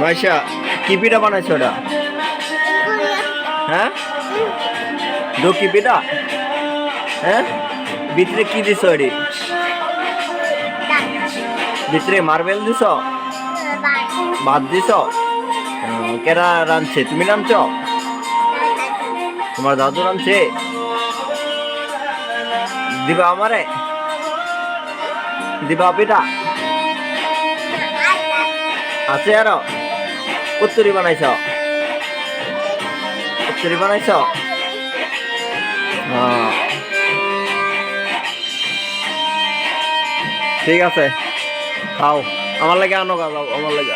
মাইশা কি পিঠা বানাইছো ওটা? হ্যাঁ, দো কি পিঠা? হ্যাঁ, ভিতরে কি দিছো এটি? ভিতরে মার্বেল দিছ, ভাত দিছ? কেরা রাঁধছে? তুমি রাঁধছ? তোমার দাদু রাঁধছে? দিবা আমারে? দিবা পিঠা? আছে আরো? কত্তুরি বানাইছ? কত্তুরি বানাইছ? ঠিক আছে, খাও। আমার লাগে আনো, যাও আমার লাগে।